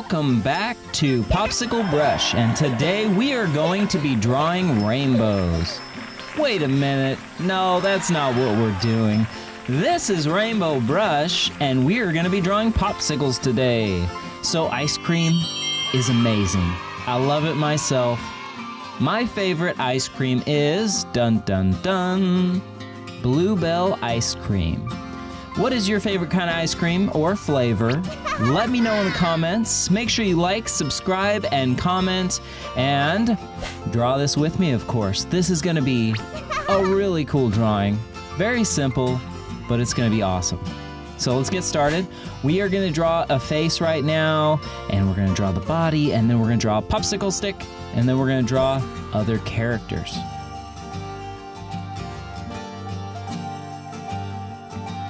welcome back to Popsicle Brush, and today we are going to be drawing rainbows. Wait a minute, no, that's not what we're doing. This is Rainbow Brush, and we are going to be drawing popsicles today. So ice cream is amazing. I love it myself. My favorite ice cream is, dun dun dun, Bluebell ice cream. What is your favorite kind of ice cream or flavor? Let me know in the comments. Make sure you like, subscribe, and comment, and draw this with me, of course. This is going to be a really cool drawing. Very simple, but it's going to be awesome. So let's get started. We are going to draw a face right now, and we're going to draw the body, and then we're going to draw a popsicle stick, and then we're going to draw other characters.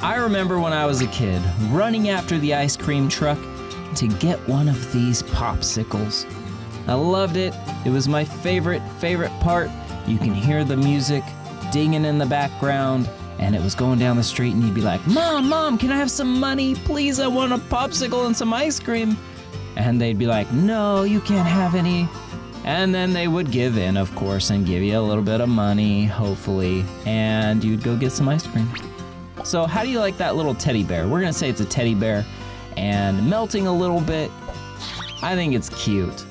I remember when I was a kid, running after the ice cream truck to get one of these popsicles. I loved it. It was my favorite part. You can hear the music dinging in the background, and it was going down the street, and you'd be like, Mom, can I have some money? Please, I want a popsicle and some ice cream. And they'd be like, no, you can't have any. And then they would give in, of course, and give you a little bit of money, hopefully, and you'd go get some ice cream. So how do you like that little teddy bear? We're gonna say it's a teddy bear and melting a little bit. I think it's cute.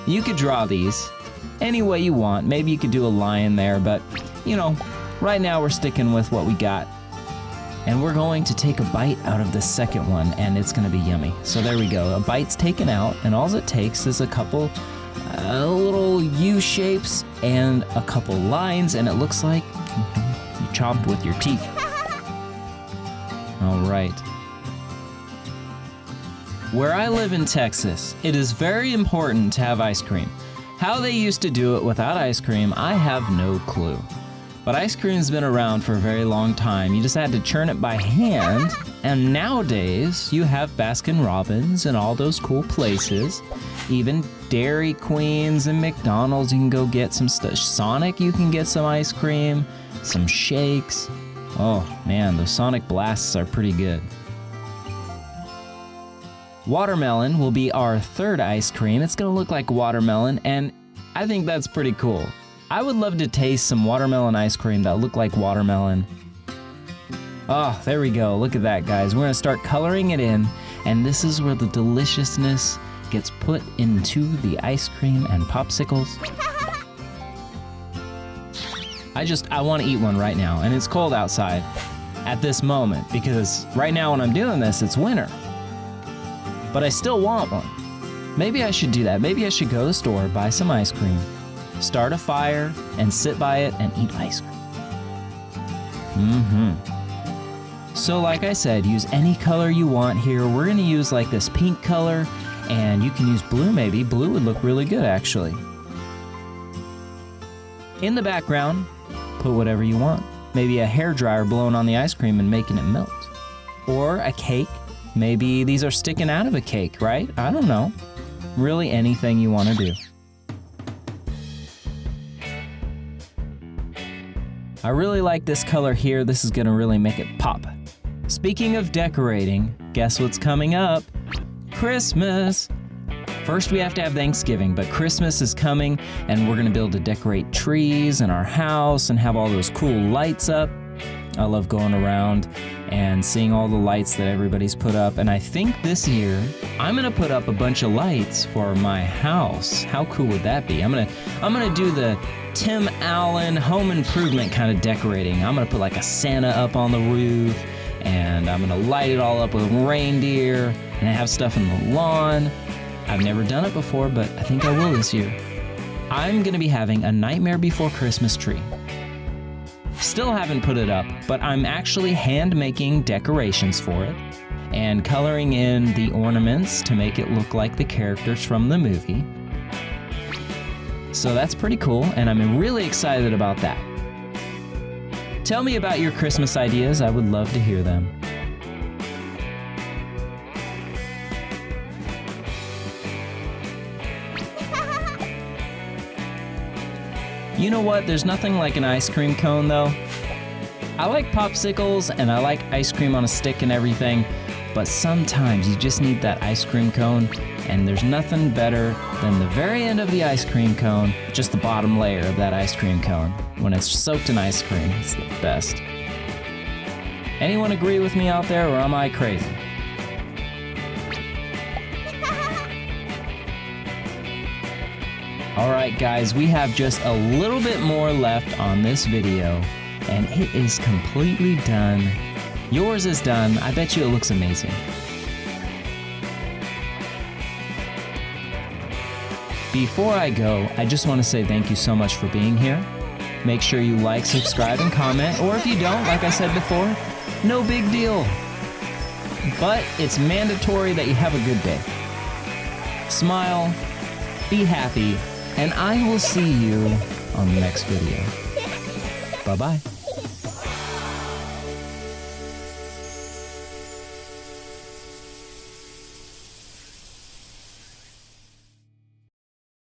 You could draw these any way you want. Maybe you could do a lion there, but you know, right now we're sticking with what we got. And we're going to take a bite out of the second one, and it's gonna be yummy. So there we go, a bite's taken out, and all it takes is a couple little U shapes and a couple lines, and it looks like you chomped with your teeth. All right. Where I live in Texas, it is very important to have ice cream. How they used to do it without ice cream, I have no clue. But ice cream's been around for a very long time. You just had to churn it by hand, and nowadays you have Baskin-Robbins and all those cool places. Even Dairy Queens and McDonald's, you can go get some stuff. Sonic, you can get some ice cream, some shakes. Oh man, those Sonic Blasts are pretty good. Watermelon will be our third ice cream. It's gonna look like watermelon, and I think that's pretty cool. I would love to taste some watermelon ice cream that look like watermelon. Oh, there we go. Look at that, guys. We're gonna start coloring it in, and this is where the deliciousness gets put into the ice cream and popsicles. I want to eat one right now, and it's cold outside at this moment, because right now when I'm doing this, it's winter. But I still want one. Maybe I should do that. Maybe I should go to the store, buy some ice cream, start a fire, and sit by it and eat ice cream. So like I said, use any color you want here. We're gonna use like this pink color, and you can use blue maybe. Blue would look really good, actually. In the background, put whatever you want. Maybe a hairdryer blowing on the ice cream and making it melt. Or a cake. Maybe these are sticking out of a cake, right? I don't know. Really anything you want to do. I really like this color here. This is going to really make it pop. Speaking of decorating, guess what's coming up? Christmas! First, we have to have Thanksgiving, but Christmas is coming, and we're gonna be able to decorate trees in our house and have all those cool lights up. I love going around and seeing all the lights that everybody's put up, and I think this year, I'm gonna put up a bunch of lights for my house. How cool would that be? I'm gonna do the Tim Allen home improvement kind of decorating. I'm gonna put like a Santa up on the roof, and I'm gonna light it all up with reindeer, and have stuff in the lawn. I've never done it before, but I think I will this year. I'm gonna be having a Nightmare Before Christmas tree. Still haven't put it up, but I'm actually hand making decorations for it and coloring in the ornaments to make it look like the characters from the movie. So that's pretty cool, and I'm really excited about that. Tell me about your Christmas ideas. I would love to hear them. You know what? There's nothing like an ice cream cone, though. I like popsicles and I like ice cream on a stick and everything, but sometimes you just need that ice cream cone And there's nothing better than the very end of the ice cream cone, just the bottom layer of that ice cream cone. When it's soaked in ice cream, it's the best. Anyone agree with me out there, or am I crazy? Alright guys, we have just a little bit more left on this video, and it is completely done. Yours is done. I bet you it looks amazing. Before I go, I just want to say thank you so much for being here. Make sure you like, subscribe, and comment, or if you don't, like I said before, no big deal. But it's mandatory that you have a good day. Smile, be happy, and I will see you on the next video. Bye-bye.